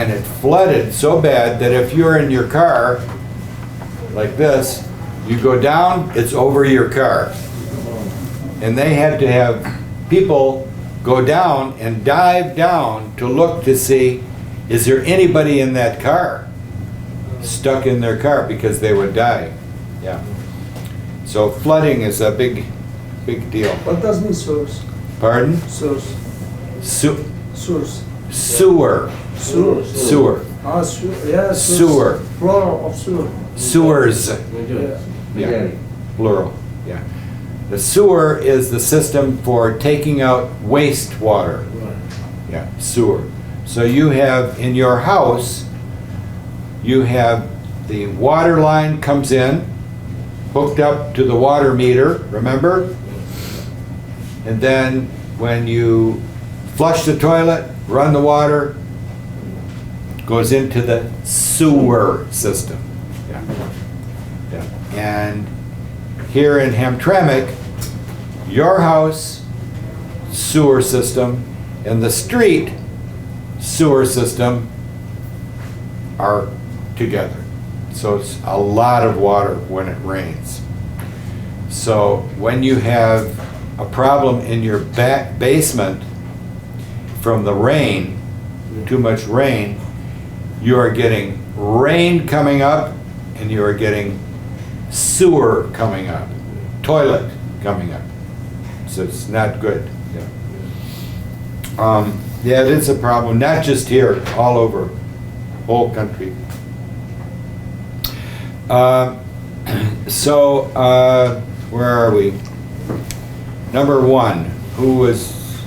and it flooded so bad that if you're in your car like this, you go down, it's over your car. And they had to have people go down and dive down to look to see, is there anybody in that car stuck in their car, because they would die. Yeah. So flooding is a big deal. What does mean source? Pardon? Source. Su- Source. sewer. Sewer. Sewer. Ah, sewer. Yeah, source. Sewer. Plural of sewer. Sewers. Yeah. Yeah. Plural. Yeah. The sewer is the system for taking out wastewater. Yeah, sewer. So you have in your house, you have the water line comes in, hooked up to the water meter, remember? And then when you flush the toilet, run the water, goes into the sewer system. Yeah. Yeah. And here in Hamtramck, your house, sewer system, and the street sewer system are together. So it's a lot of water when it rains. So when you have a problem in your back basement from the rain, too much rain, you are getting rain coming up and you are getting sewer coming up, toilet coming up. So it's not good. Yeah. Yeah, it is a problem, not just here, all over, whole country. Where are we? Number 1, who was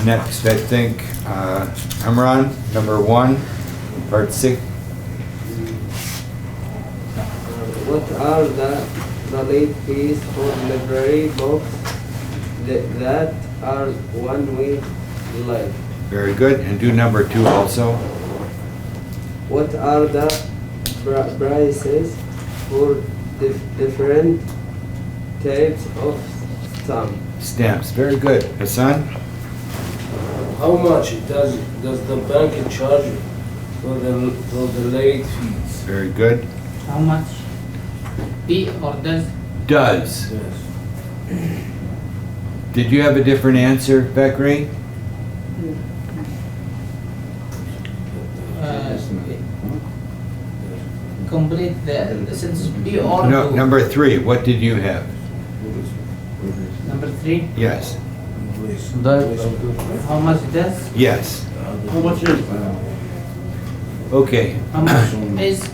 next? I think Amran, number 1, part 6. What are the late fees for library books that are 1 week late? Very good. And do number 2 also. What are the prices for different types of Stamps. Very good. Hassan? How much does the bank charge for the late fees? Very good. How much? P or does? Does. Yes. Did you have a different answer, Bakri? Complete the sentence P or No, do. number 3. What did you have? Number 3. Yes. How much does? Yes. How much is? Okay. How much is?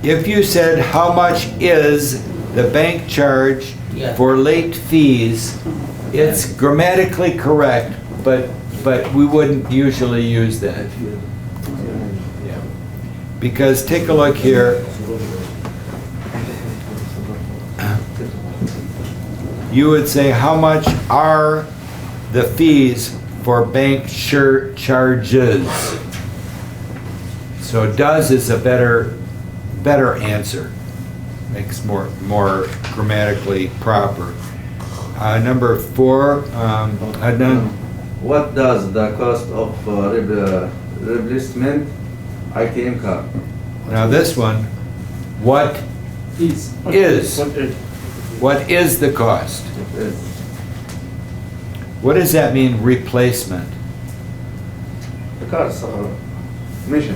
If you said how much is the bank charge Yeah. for late fees, it's grammatically correct, but we wouldn't usually use that. Yeah. Because take a look here. You would say how much are the fees for bank charges? So does is a better answer. Makes more grammatically proper. Number 4, Adnan. What does the cost of replacement ATM card? Now this one, what is? What is the cost? What does that mean, replacement? The card, mission.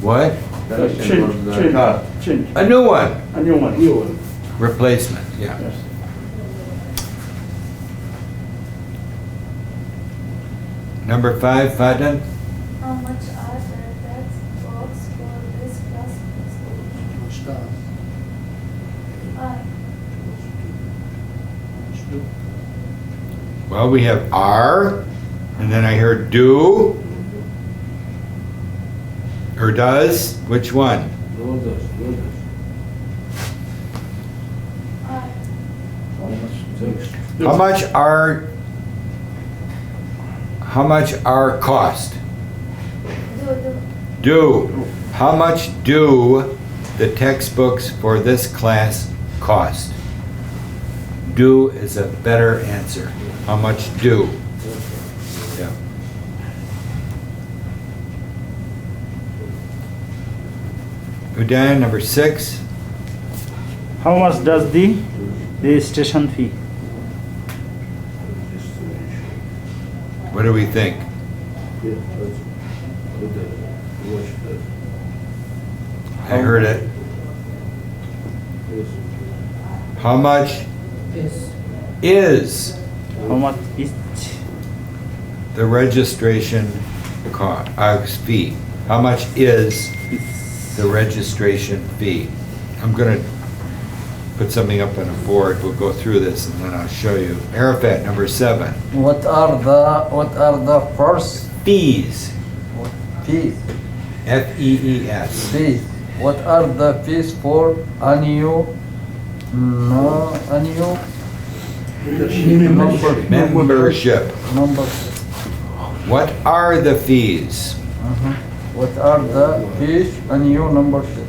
What? The mission of the card. Change. A new one. A new one. New one. Replacement, yeah. Yes. Number 5, Fadan. How much are the textbooks for this class? Well, we have are, and then I heard do, or does. Which one? No does. How much are cost? Do. Do. How much do the textbooks for this class cost? Do is a better answer. How much do? Yeah. Udayan, number 6. How much does the registration fee? What do we think? Yeah, that's good. Watch that. I heard it. Yes. How much is How much is the registration fee? How much is the registration fee? I'm gonna put something up on a board. We'll go through this and then I'll show you. Arafat, number 7. What are the first Fees. fees? F-E-E-S. Fees. What are the fees for annual? No, annual Membership. number. What are the fees? What are the fees annual membership?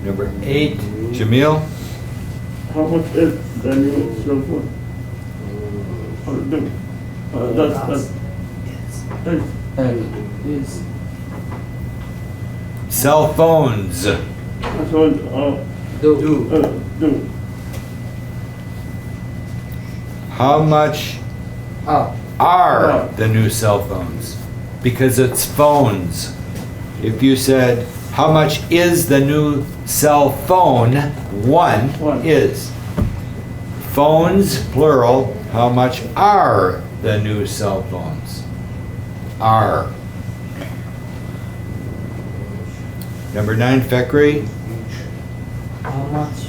Number 8, Jamil. How much is the new cell phone? That's Is Cell phones. that's what, do. How much are the new cell phones? Because it's phones. If you said, how much is the new cell phone? One is. Phones, plural, how much are the new cell phones? Are. Number 9, Fekri. how much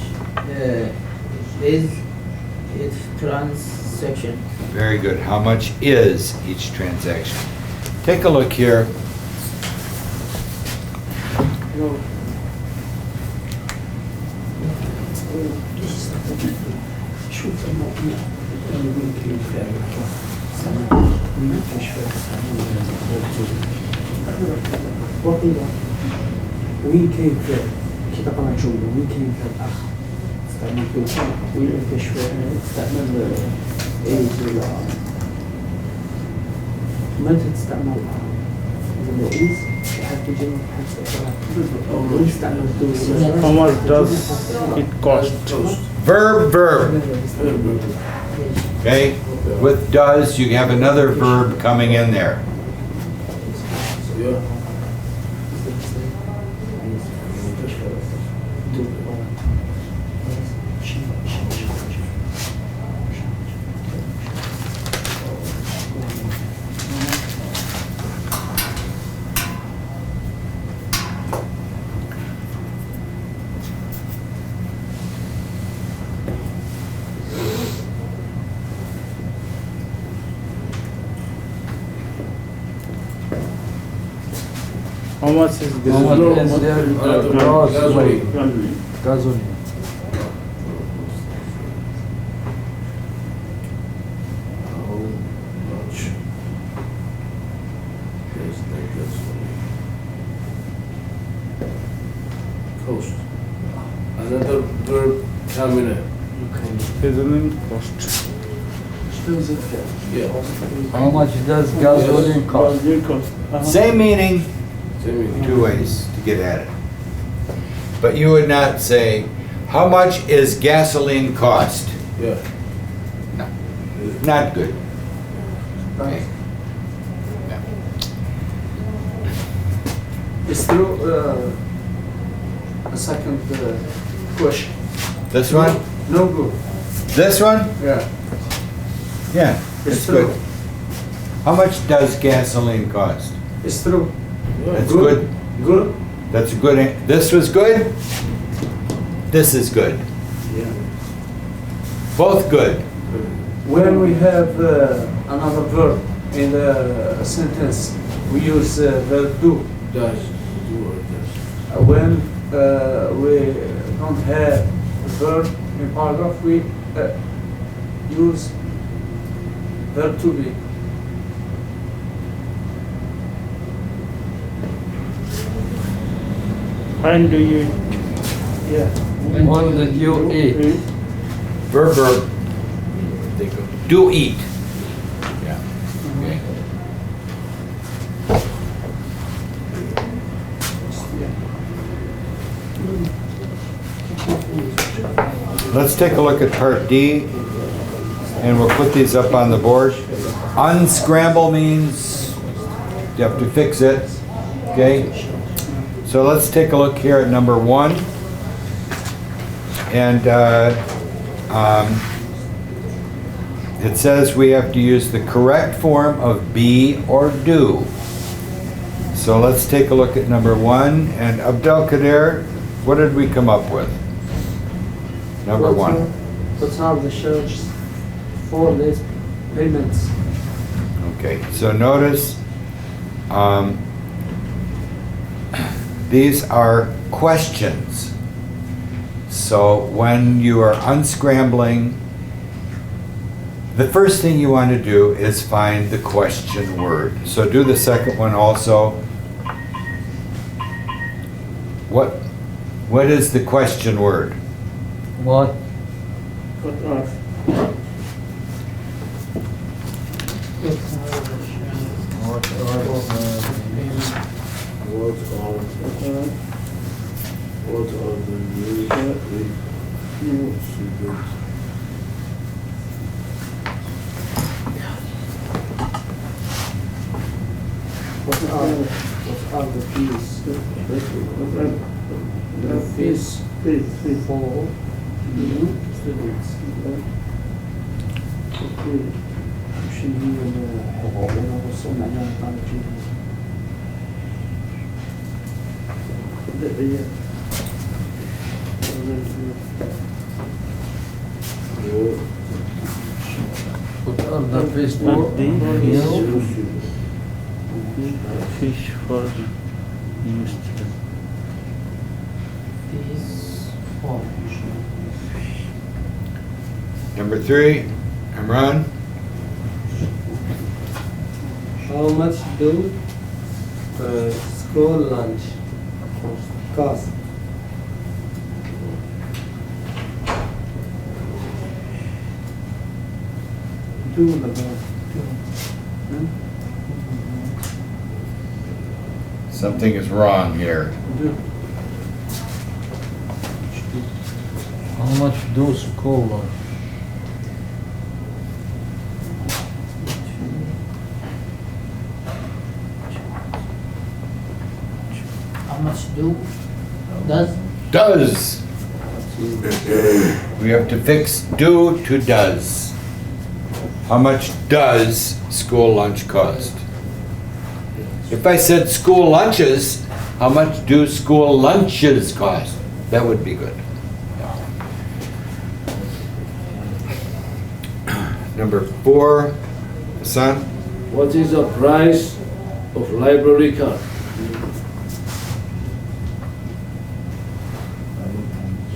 is its transaction? Very good. How much is each transaction? Take a look here. وين كاين كي تقرا جمله وين كاين الاخ تستعمل توفى وين كاين تستعمل ايز ولا متى تستعمل زعما ايز شحال كيجي شحال وين تستعمل دوز How much does it cost? Verb. Okay? With does, you have another verb coming in there. Yeah. How much is How much this? is their gasoline? Cost. Another verb coming in. Gasoline cost. Yeah. How much does gasoline cost? Same meaning, Same meaning. 2 ways to get at it. But you would not say, how much is gasoline cost? Yeah. No, not good. Okay. No. It's through a second question. This one? No good. This one? Yeah. Yeah, It's it's good. true. How much does gasoline cost? It's true. That's good. Good. That's a good, this was good. This is good. Yeah. Both good. When we have another verb in a sentence, we use verb do. Does. Do or does. When we don't have a verb in paragraph, we use verb to be. When do you eat? Yeah. When did you eat? Verb. They go, do eat. Yeah. Okay. let's take a look at part D, and we'll put these up on the board. Unscramble means you have to fix it, okay? So let's take a look here at number 1. And it says we have to use the correct form of be or do. So let's take a look at number 1. And Abdelkader, what did we come up with? Number 1. What are the charges for these payments? Okay, so notice these are questions. So when you are unscrambling, the first thing you want to do is find the question word. So do the second one also. What is the question word? What? What are? What are the new students? What are the fees? The fees for new students. مش اللي هي الحقوق اللي وصلنا عليها طالبين. What are the fees for? Fish for new students. Fees for. Number 3, Imran. How much do school lunch cost? Do the Something is wrong here. How much do school lunch? How much does? Does. We have to fix do to does. How much does school lunch cost? If I said school lunches, how much do school lunches cost? That would be good. Number 4, son. What is the price of library card?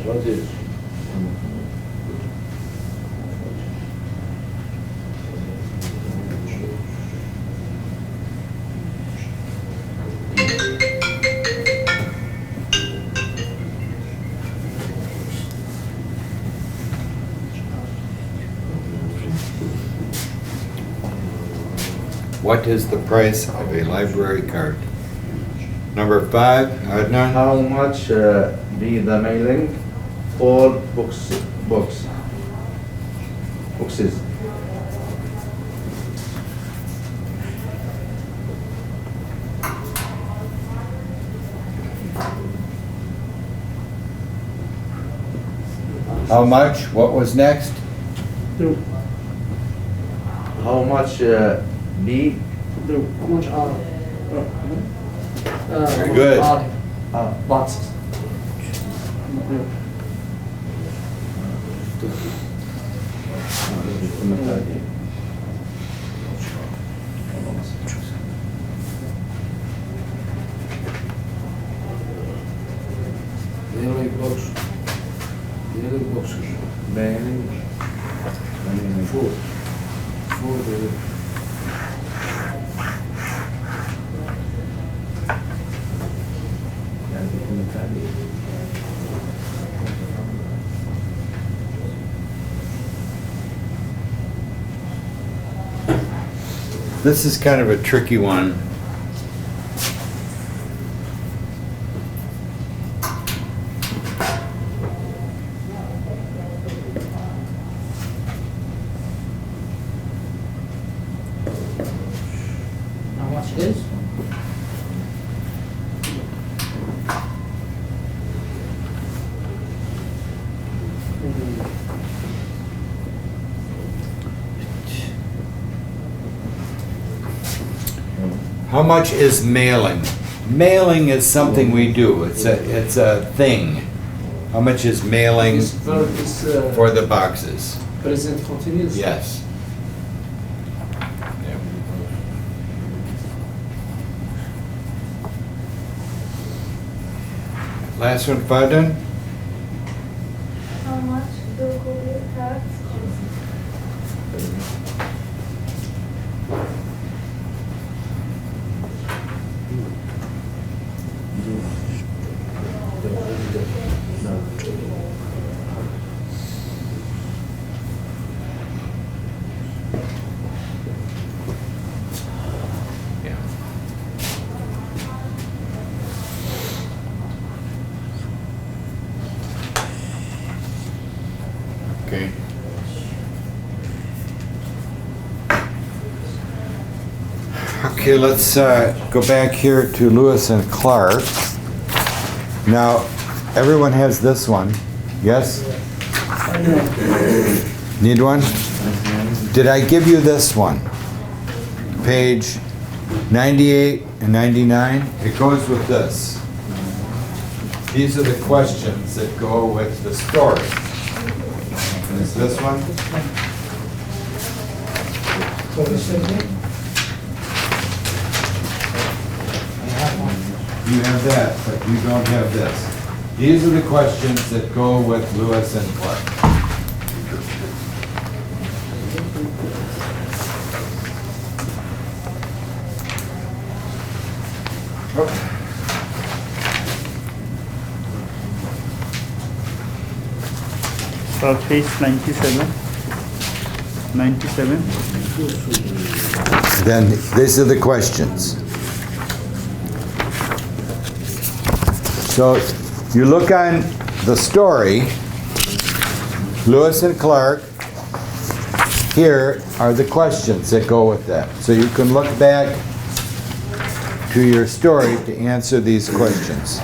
What is? What is the price of a library card? Number 5, Adnan. How much be the mailing for boxes? How much? What was next? How much be How much are? Very good. Boxes. Mailing box. Mailing boxes. mailing? Four. Four mailing. This is kind of a tricky one. How much is mailing? Mailing is something we do. It's a thing. How much is mailing This verb is for the boxes? present continuous. Yes. Yeah. Last one, Faden? How much do credit cards cost? Yeah. Okay. Okay, let's go back here to Lewis and Clark. Now, everyone has this one, yes? Need one? Did I give you this one? Page 98 and 99? It goes with this. These are the questions that go with the story. And it's this one? You have that, but you don't have this. These are the questions that go with Lewis and Clark. Page 97. 97. Then these are the questions. So you look on the story, Lewis and Clark, here are the questions that go with that. So you can look back to your story to answer these questions.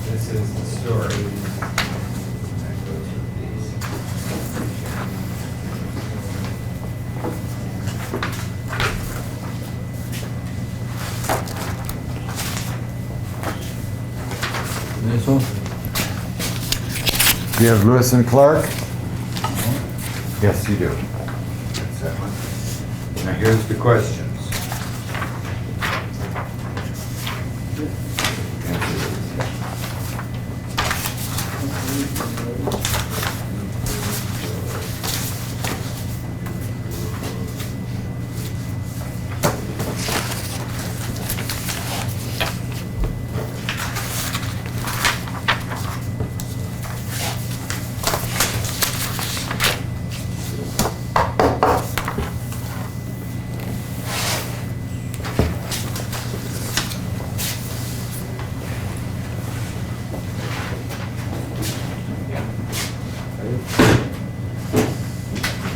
This is the story. That goes with these. This one? Do you have Lewis and Clark? Yes, you do. That's that one. Now here's the questions. Answer these.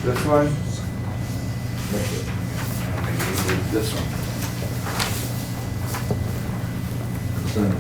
This one? This one. This one.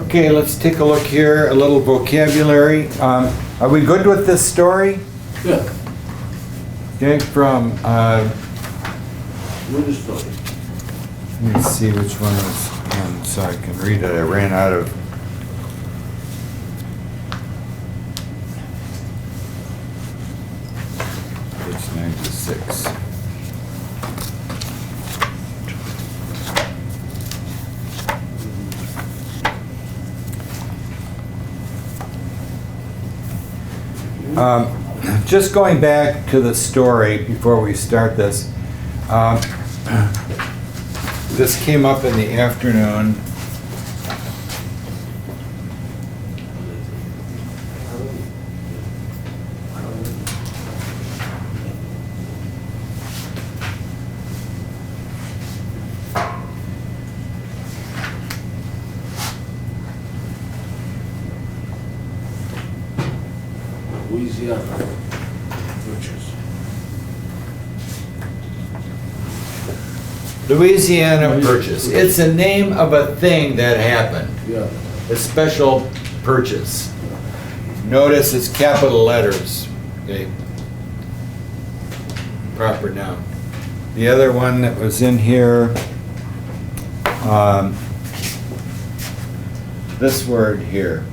Okay, let's take a look here, a little vocabulary. Are we good with this story? Yeah. Okay, from, What is story? let me see which one is, so I can read it. I ran out of. Page 96. Just going back to the story before we start this. This came up in the afternoon. Louisiana. Purchase. Louisiana Purchase. It's the name of a thing that happened. Yeah. A special purchase. Notice it's capital letters. Okay. Proper noun. The other one that was in here, this word here.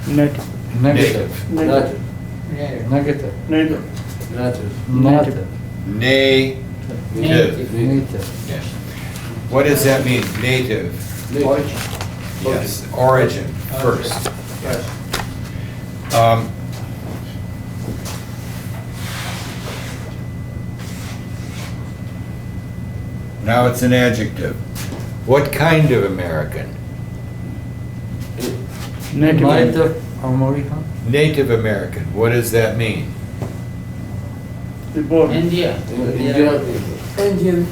Native. Negative. Native. Negative. Native. Native. Native. Native. Native. Yeah. What does that mean? Native. Native. Yes. Origin first. Um, Now it's an adjective. What kind of American? Native. Native American. Native American. What does that mean? The born. India. India.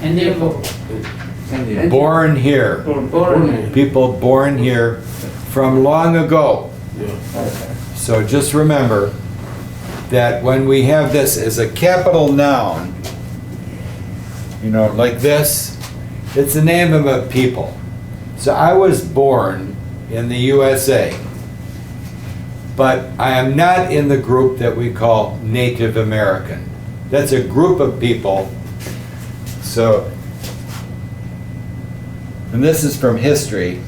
India people. India. Born here. Born. People born here from long ago. Yeah. So just remember that when we have this as a capital noun, you know, like this, it's the name of a people. So I was born in the USA, but I am not in the group that we call Native American. That's a group of people. So, and this is from history.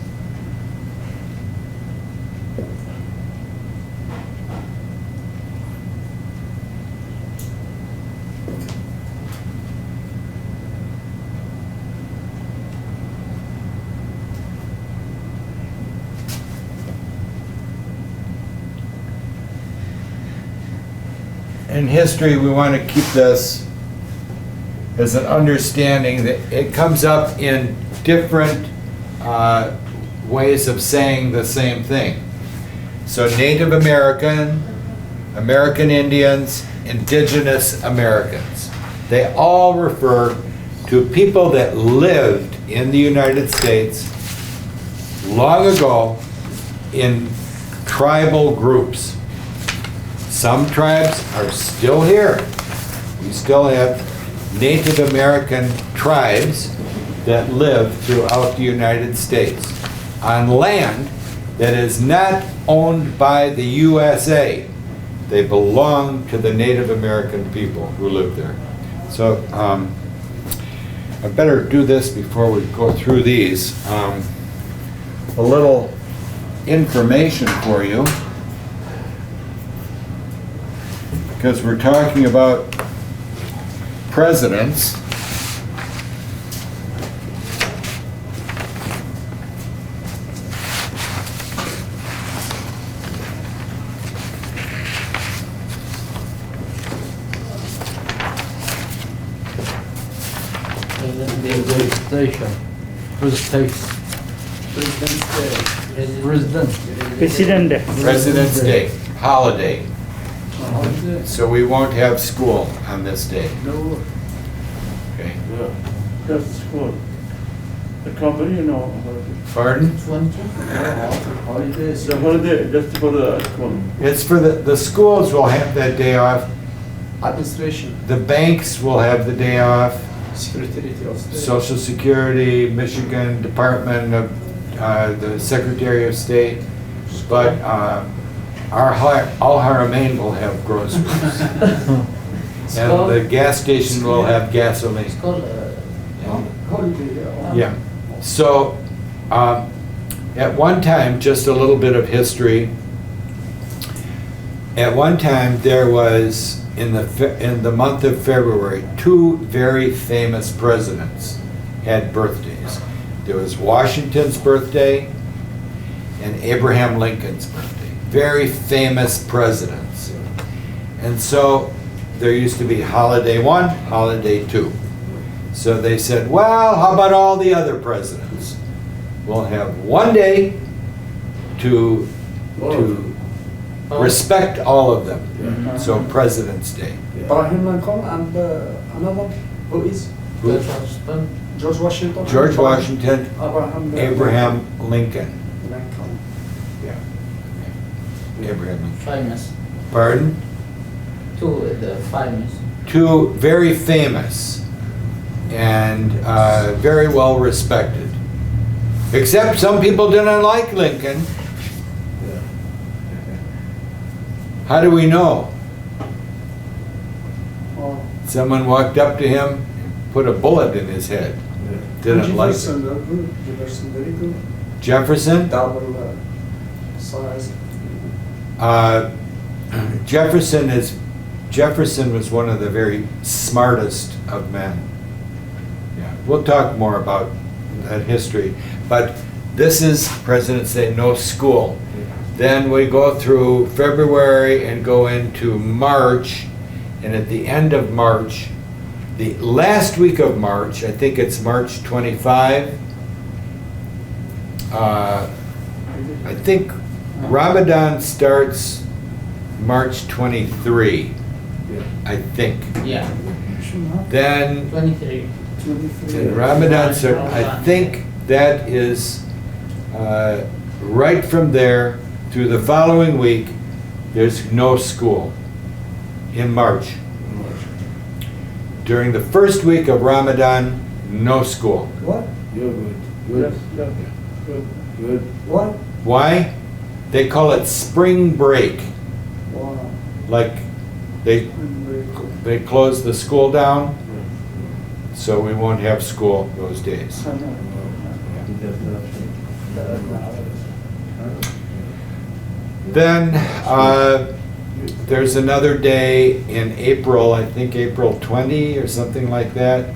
In history, we want to keep this as an understanding that it comes up in different ways of saying the same thing. So Native American, American Indians, Indigenous Americans. They all refer to people that lived in the United States long ago in tribal groups. Some tribes are still here. We still have Native American tribes that live throughout the United States on land that is not owned by the USA. They belong to the Native American people who live there. So I better do this before we go through these. A little information for you, because we're talking about presidents. Presentation. President. President Day. President's Day, holiday. So we won't have school on this day. No, Okay. that's good. The company, you know, holiday. Pardon? The holiday, just for the school. It's for the schools will have that day off. Administration, The banks will have the day off. Secretary of State. Social Security, Michigan Department of, the Secretary of State. But our Al Haramain will have groceries. And the gas station will have gasoline. It's called holiday. Yeah. So, at one time, just a little bit of history. At one time, there was, in the month of February, two very famous presidents had birthdays. There was Washington's birthday and Abraham Lincoln's birthday. Very famous presidents. And so, there used to be holiday 1, holiday 2. So they said, well, how about all the other presidents? We'll have one day to respect all of them. So President's Day. Abraham Lincoln and another who is Who? George Washington. George Washington, Abraham Lincoln. Lincoln. Yeah. Abraham Lincoln. Famous. Pardon? The famous. Two very famous and very well respected. Except some people didn't like Lincoln. How do we know? Oh, Someone walked up to him and put a bullet in his head. Didn't like it. Jefferson, very good. Jefferson? Double size. Jefferson was one of the very smartest of men. Yeah, we'll talk more about that history. But this is President's Day, no school. Then we go through February and go into March, and at the end of March, the last week of March, I think it's March 25, I think Ramadan starts March 23, I think. Yeah. Then 23. and Ramadan starts, I think that is right from there through the following week, there's no school in March. During the first week of Ramadan, no school. What? You're good. Good. yes, yes, good. Good. What? Why? They call it spring break. Wow. Like they close the school down, so we won't have school those days. Then there's another day in April, I think April 20 or something like that,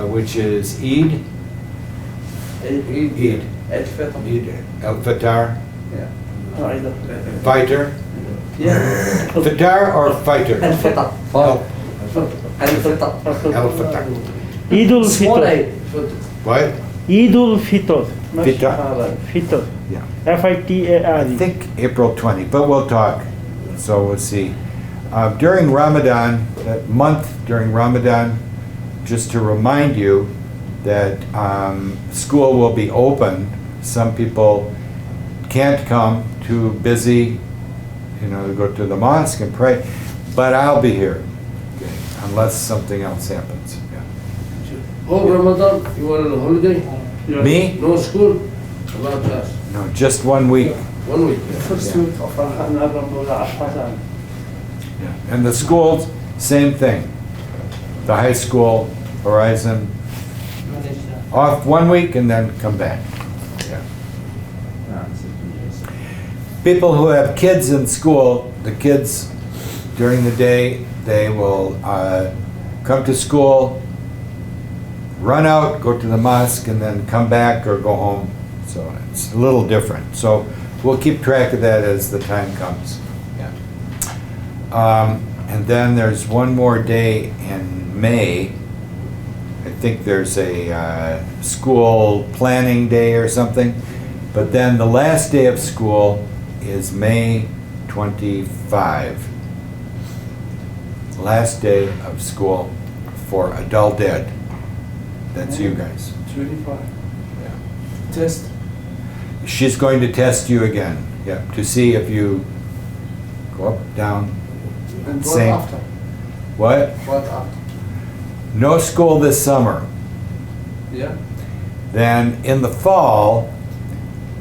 which is Eid. Eid. Eid al-Fitr. Yeah. Fighter. Yeah. Fitar or fighter? Al-Fitr. Al-Fitr. Al-Fitr. Eid ul Small Fitr. Eid. What? Eid ul Fitr. Fitr. Fitr. Yeah. I FITARE. think April 20, but we'll talk, so we'll see. During Ramadan, that month during Ramadan, just to remind you that school will be open. Some people can't come, too busy, to go to the mosque and pray, but I'll be here, okay, unless something else happens. Yeah. Whole Ramadan, you are on a holiday? Yeah. Me? No school? About class? No, just 1 week. 1 week. First week of Ramadan. Yeah. And the schools, same thing. The high school, Horizon, off 1 week and then come back. Yeah. People who have kids in school, the kids during the day, they will come to school, run out, go to the mosque, and then come back or go home. So it's a little different. So we'll keep track of that as the time comes. Yeah. And then there's one more day in May. I think there's a school planning day or something. But then the last day of school is May 25. Last day of school for adult ed. That's you guys. 25. Yeah. Test. She's going to test you again, yeah, to see if you go up, down, And what same. after? What? What after? No school this summer. Yeah. Then in the fall,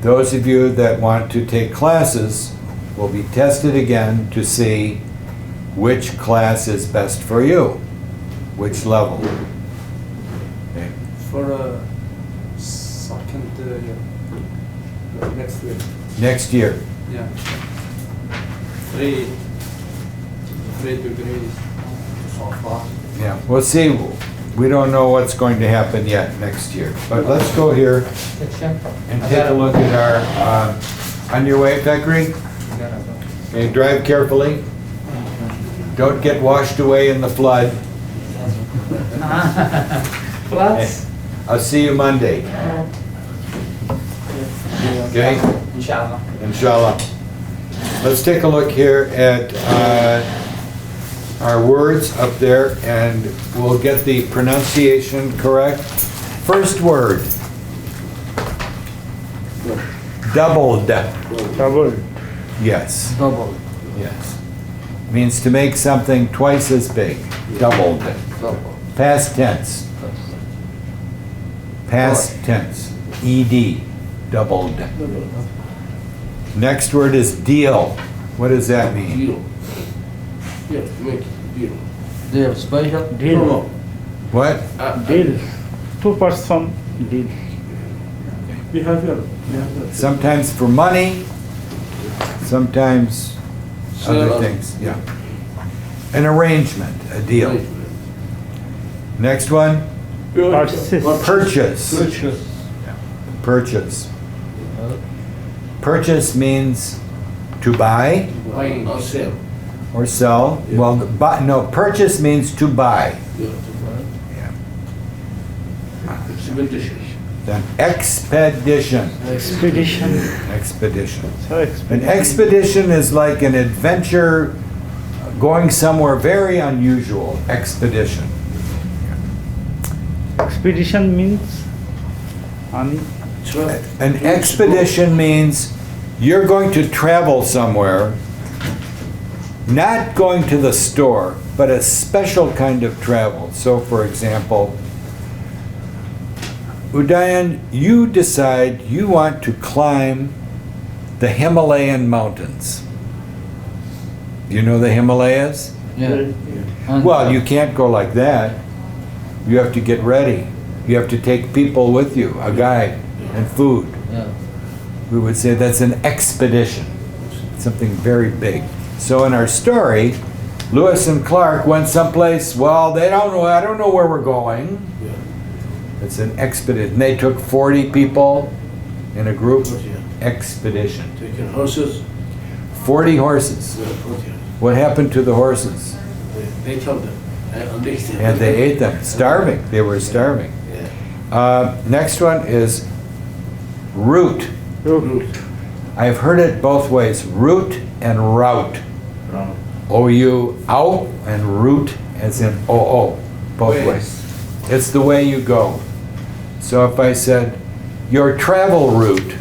those of you that want to take classes will be tested again to see which class is best for you, which level. Okay. For second year. Next week. Next year. Yeah. 3 degrees so far. Yeah, we'll see. We don't know what's going to happen yet next year. But let's go here and take a look at our, on your way, Thackeray? Okay, drive carefully. Don't get washed away in the flood. Plus, I'll see you Monday. Okay? inshallah. Inshallah. Let's take a look here at our words up there, and we'll get the pronunciation correct. First word. Doubled. Double. Yes. Double. Yes. Means to make something twice as big. Doubled. Double. Past tense. Past tense. ED. Doubled. Next word is deal. What does that mean? Deal. Yeah, make deal. They have special. Deal. What? Deal. 2% deal. Behavior. Sometimes for money, sometimes other Sale. things. Yeah. An arrangement, a deal. Next one, Purchase. purchase. Purchase. Purchase. Purchase means to buy Buying or sell. or sell. Well, no, purchase means to buy. Yeah. Yeah. Expedition. Then expedition. Expedition. Expedition. So An expedition. expedition is like an adventure going somewhere very unusual. Expedition. Expedition means on An expedition means you're going to travel somewhere, not going to the store, but a special kind of travel. So, for example, Udayan, you decide you want to climb the Himalayan mountains. You know the Himalayas? Yeah. And Well, you can't go like that. You have to get ready. You have to take people with you, a guide, and food. Yeah. We would say that's an expedition, something very big. So in our story, Lewis and Clark went someplace, well, they don't know, I don't know where we're going. It's an expedition. They took 40 people in a group. Expedition. Taking horses. 40 horses. What happened to the horses? They killed them. And they ate them, starving. They were starving. Next one is route. Route. I've heard it both ways, route and route. O-U, out, and route as in O-O, both ways. It's the way you go. So if I said, your travel route,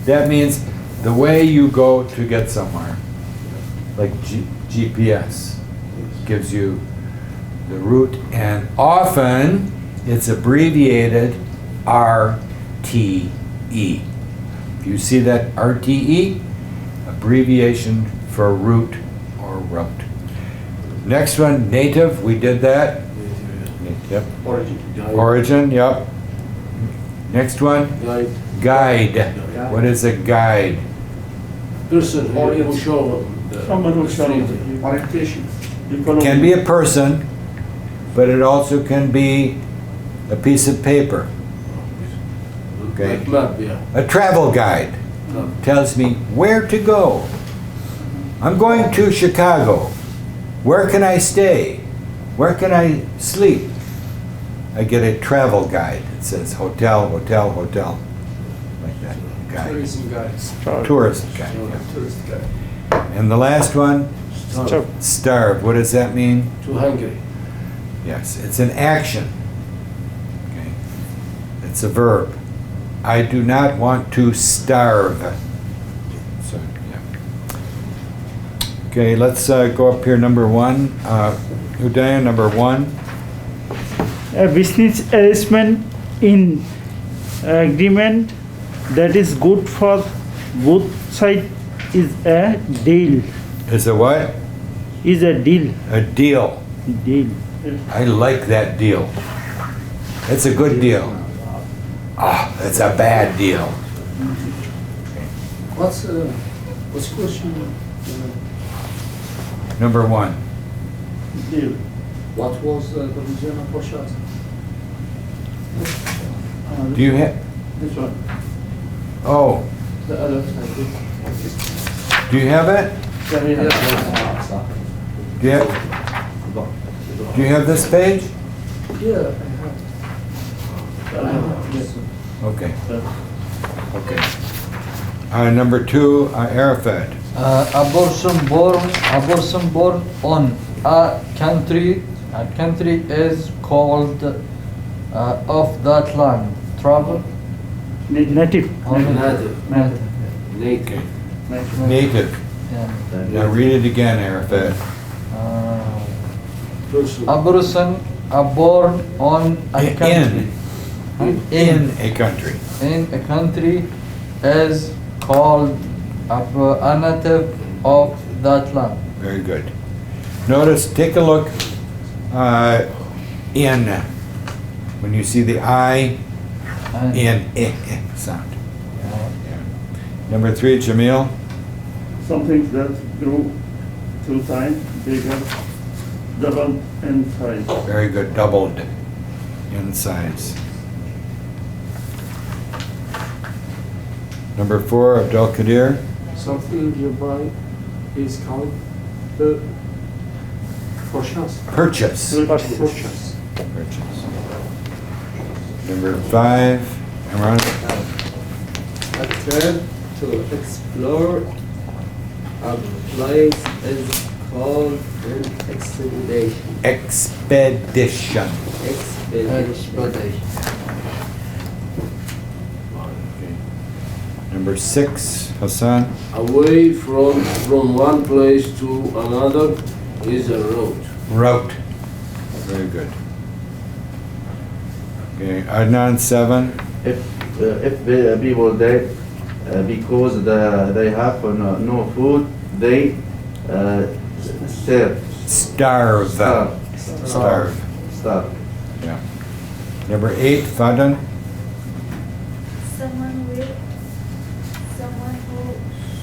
that means the way you go to get somewhere. Like GPS gives you the route, and often it's abbreviated RTE. If you see that RTE, abbreviation for route or route. Next one, native, we did that. Yep. Origin, yep. Next one, Guide. guide. What is a guide? Person who show Someone who shall. Orientation. Can be a person, but it also can be a piece of paper. Okay. Like map, yeah. A travel guide tells me where to go. I'm going to Chicago. Where can I stay? Where can I sleep? I get a travel guide. It says hotel, hotel, hotel. Like that. Guide. Tourism guides. Tourist guide. yeah. Tourist guide. And the last one, Stop. starve. What does that mean? Too hungry. Yes, it's an action. Okay. It's a verb. I do not want to starve. So, yeah. Okay, let's go up here, number one. Udaya, number one. A business arrangement in agreement that is good for both sides is a deal. Is a what? Is a deal. A deal. Deal. I like that deal. It's a good deal. Ah, that's a bad deal. What's question? Number one. Deal. What was the reason of Porsche? Do you have? This one. Oh, The other side. do you have it? Can we have? Do you have, do you have this page? Yeah, I have. Yes. Okay. Okay. Number two, Arafat. A person born on a country is called of that land. Travel. Native. Native. Native. Naked. Native. Yeah. Now read it again, Arafat. Person. A person born on a country. In a country. In a country is called a native of that land. Very good. Notice, take a look in. When you see the I And- in sound. Yeah. Number three, Jamil. Something that grew 2 times bigger, double in size. Very good. Doubled in size. Number four, Abdul Qadir. Something you buy is called purchase. Purchase. Purchase. Purchase. Number five, Imran. A trip to explore a place is called an expedition. Expedition. Expedition. Okay. Number six, Hassan. Away from one place to another is a road. Route. Very good. Okay, Adnan, seven. If the people dead because they have no food, they starve. Starve. Starve. Yeah. Number eight, Fadan. Someone who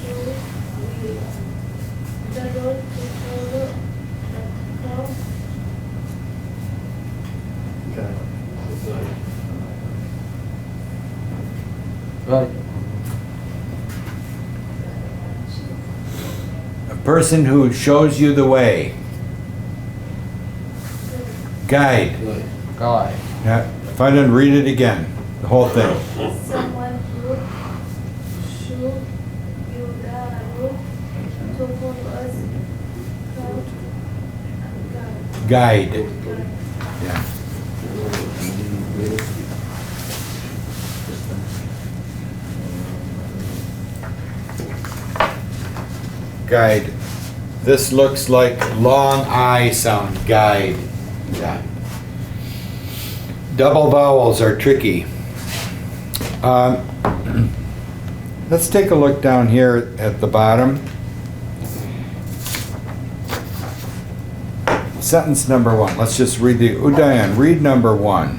should will the road to follow the cross. Right. A person who shows you the way. Guide. Guy. Yeah. Fadan, read it again. The whole thing. Someone who you the route to follow us Guide. Yeah. Guide. This looks like long I sound. Guide. Yeah. Double vowels are tricky. Let's take a look down here at the bottom. Sentence number 1. Let's just read the Udayan. Read number 1.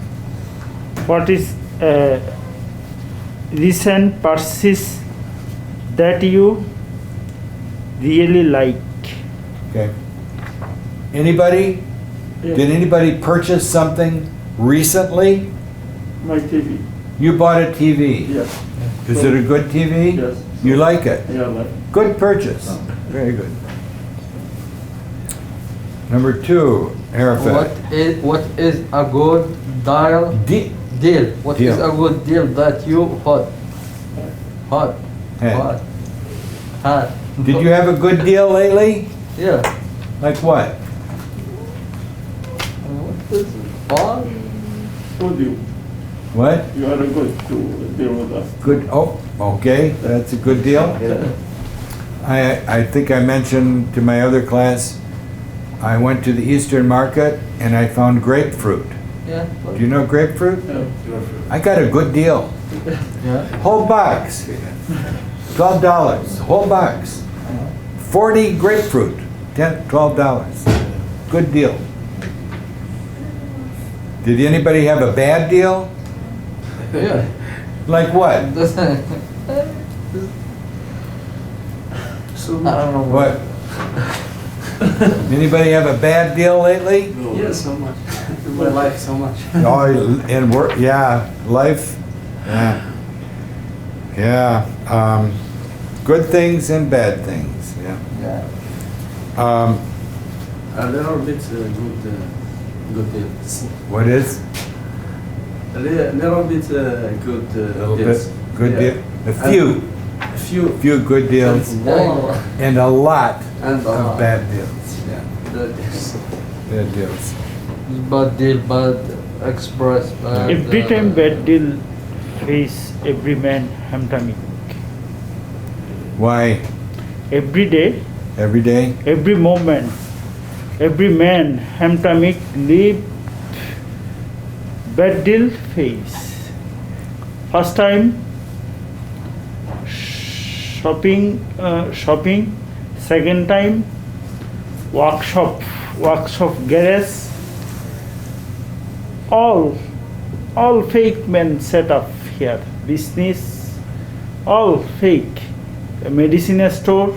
What is recent purchase that you really like? Okay. Anybody? Yeah. Did anybody purchase something recently? My TV. You bought a TV. Yes. Is it a good TV? Yes. You like it? Yeah, like. Good purchase. Very good. Number 2, Arafat. What is a good deal? What is Deal. a good deal that you had? Did you have a good deal lately? Yeah. Like what? What is fun? Told you, What? you are good to deal with us. Good. Oh, okay. That's a good deal. I think I mentioned to my other class, I went to the Eastern Market and I found grapefruit. Yeah. Do you know grapefruit? Yeah. I got a good deal. Yeah. Whole box. $12. Whole box. 40 grapefruit. $12. Good deal. Did anybody have a bad deal? Yeah. Like what? So, I don't know What? Anybody have a bad deal lately? yeah, so much. In my life, so much. Oh, in work, yeah, life, yeah. Yeah, good things and bad things, yeah. Yeah. A little bit good deals. What is? A little bit good A little deals. bit, good Yeah. deal, a few good deals More and a lot and a of lot. bad deals, yeah, Bad deals. bad deals. Bad deal, bad express. Bad, Every time bad deal face every man Hamtramck. Why? Every day, Every day? every moment, every man Hamtramck live bad deal face. First time shopping. Second time workshop garage. All fake men set up here. Business, all fake. A medicine store,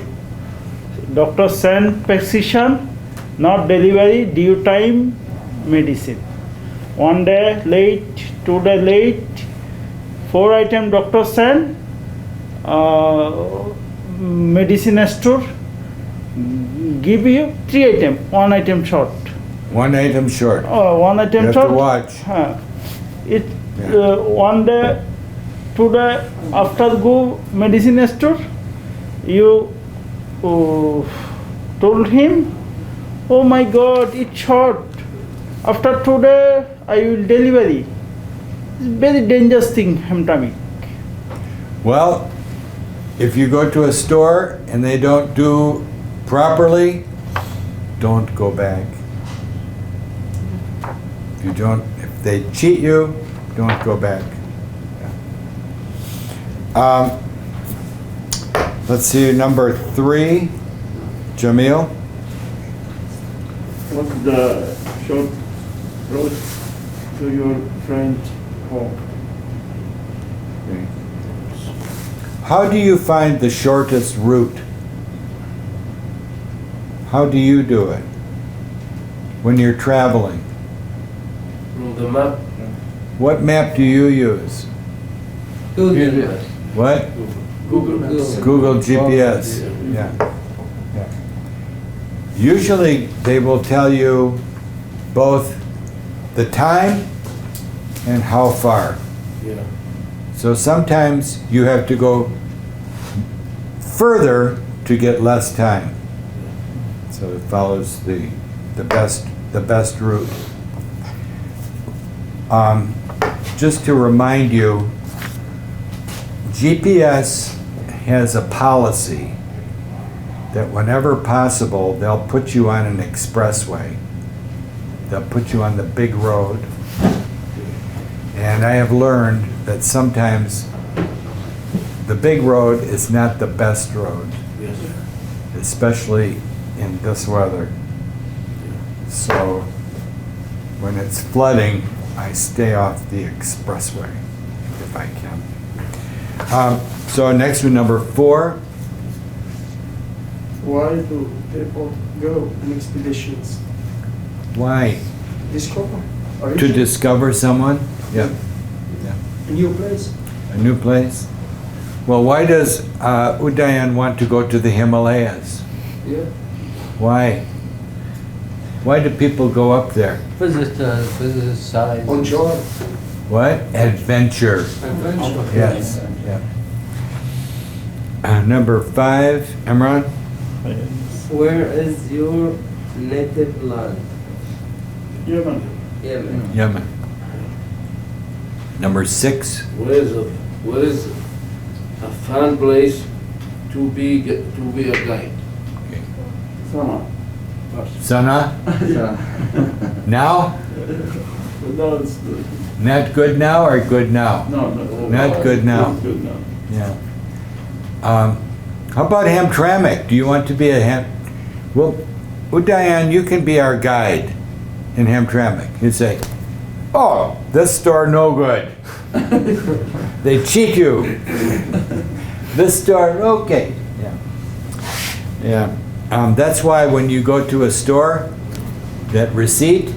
doctor send prescription, not delivery, due time medicine. 1 day late, 2 day late, 4 item doctor send, medicine store, give you 3 item, 1 item short. 1 item short. 1 item You have short. to watch. It Yeah. 1 day, 2 day after go medicine store, you told him, oh my God, it's short. After 2 days, I will delivery. It's very dangerous thing, Hamtramck. Well, if you go to a store and they don't do properly, don't go back. If they cheat you, don't go back. Let's see, number 3, Jamil. What's the short road to your friend's home? How do you find the shortest route? How do you do it when you're traveling? From the map. What map do you use? Google. What? Google Maps. Google GPS. Yeah. Yeah. Usually they will tell you both the time and how far. Yeah. So sometimes you have to go further to get less time. So it follows the best route. Just to remind you, GPS has a policy that whenever possible, they'll put you on an expressway. They'll put you on the big road. And I have learned that sometimes the big road is not the best road, Yes. especially in this weather. So when it's flooding, I stay off the expressway if I can. So next one, number 4. Why do people go on expeditions? Why? Discover. To discover someone? Yeah. A new place. A new place? Well, why does Udayan want to go to the Himalayas? Yeah. Why? Why do people go up there? Visit sites. Enjoy. What? Adventure. Adventure. Yes. Yeah. Number 5, Imran? Where is your native land? Yemen. Yemen. Yemen. Number 6, Where is a fun place to be a guide? Sama. Sana? Now? No, it's Not good now or good now? no. Not good now. Not good now. Yeah. How about Hamtramck? Do you want to be a Well, Udayan, you can be our guide in Hamtramck. You say, oh, this store no good. They cheat you. This store, okay. Yeah. Yeah. That's why when you go to a store, that receipt,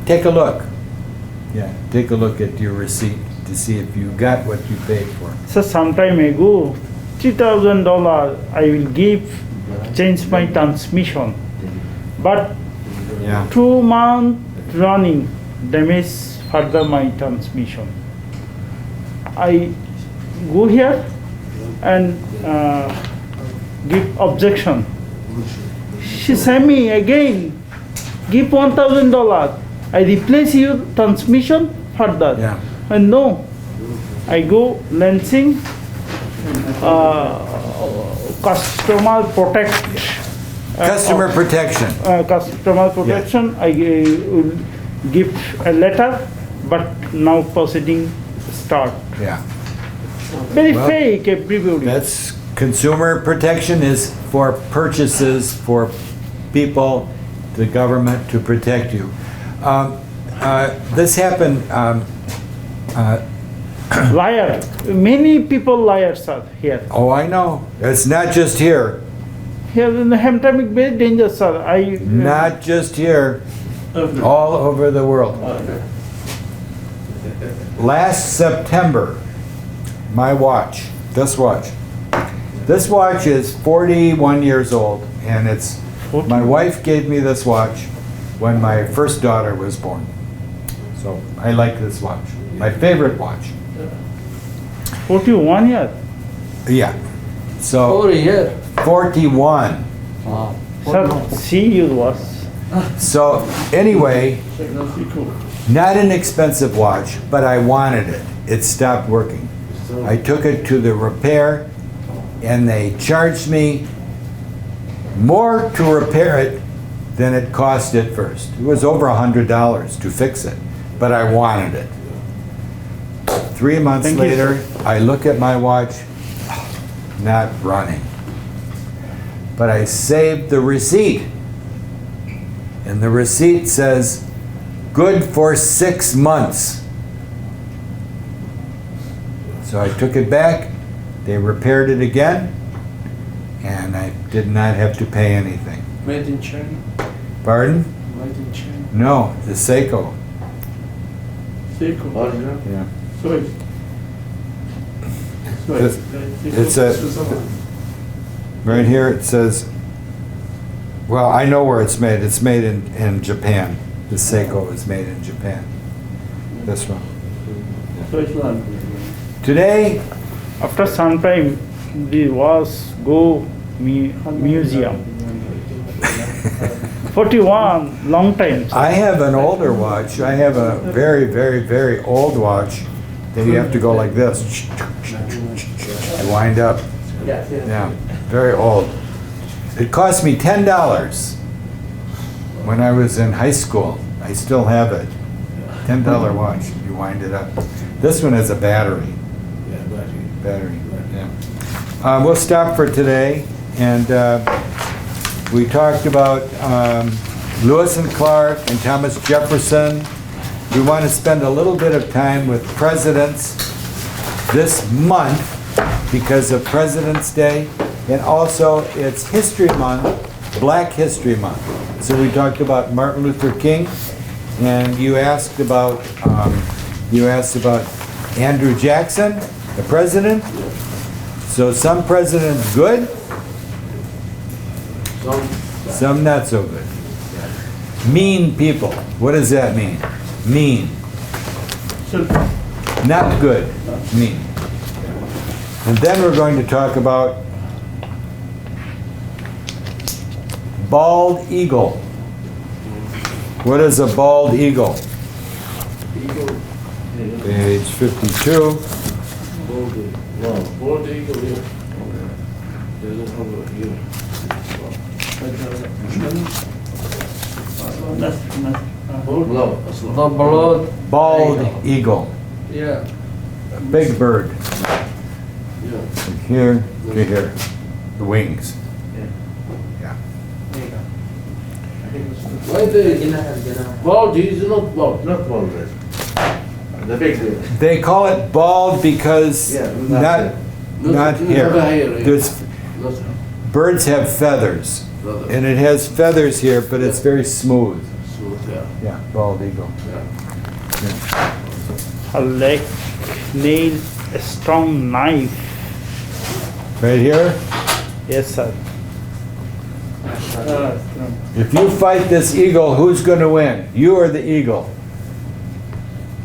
take a look. Yeah, take a look at your receipt to see if you got what you paid for. So some time ago, $3,000 I will give, change my transmission. But Yeah. 2 months running, damage further my transmission. I go here and give objection. She sent me again, give $1,000. I replace your transmission further. Yeah. And no, I go Lansing, customer Customer protection. customer protection. I will give a letter, but now proceeding start. Yeah. Very Well, fake everybody. That's consumer protection is for purchases for people, the government to protect you. This happened. Liar. Many people liars are here. Oh, I know. It's not just here. Here in the Hamtramck, very dangerous, sir. Not just here. All over the world. Last September, my watch, this watch is 41 years old, and it's, my wife gave me this watch when my first daughter was born. So I like this watch. My favorite watch. 41 years. Yeah. So 40 years. 41. Wow. Sir, see you was. So anyway, not an expensive watch, but I wanted it. It stopped working. I took it to the repair, and they charged me more to repair it than it cost at first. It was over $100 to fix it, but I wanted it. 3 months Thank you, later, I look at my watch, not running. But I saved the receipt. And the receipt says, good for 6 months. So I took it back, they repaired it again, and I did not have to pay anything. Made in China. Pardon? Made in China. No, the Seiko. Seiko. Yeah. Swiss. It's a, right here it says, well, I know where it's made. It's made in Japan. The Seiko is made in Japan. This one. Switzerland. Today, After some time, the was go museum. 41, long time. I have an older watch. I have a very, very, very old watch that you have to go like this. You wind up. Yeah, very old. It cost me $10 when I was in high school. I still have it. $10 watch. You wind it up. This one has a battery. Battery. Yeah. We'll stop for today, and we talked about Lewis and Clark and Thomas Jefferson. We want to spend a little bit of time with presidents this month because of President's Day, and also it's History Month, Black History Month. So we talked about Martin Luther King, and you asked about Andrew Jackson, the president. So some presidents good, some not so good. Mean people. What does that mean? Mean. Not good. Mean. And then we're going to talk about bald eagle. What is a bald eagle? Page 52. Bald eagle, yeah. Doesn't have a ear. The blood. Bald eagle. Yeah. A big bird. Yeah. From here to here. The wings. Yeah. Why they, bald is not bald. Not bald. The big. They call it bald because Yeah, not here. yeah. There's, Not birds have feathers. brother. And it has feathers here, but it's very smooth. Smooth, yeah. Yeah, bald eagle. Yeah. A leg, nail, a strong knife. Right here. Yes, sir. If you fight this eagle, who's going to win? You or the eagle?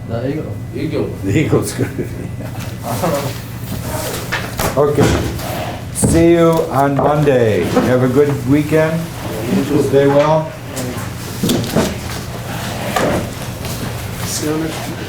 The eagle. Eagle. The eagle's going to win. Okay. See you on Monday. Have a good weekend. Stay well. See you next week.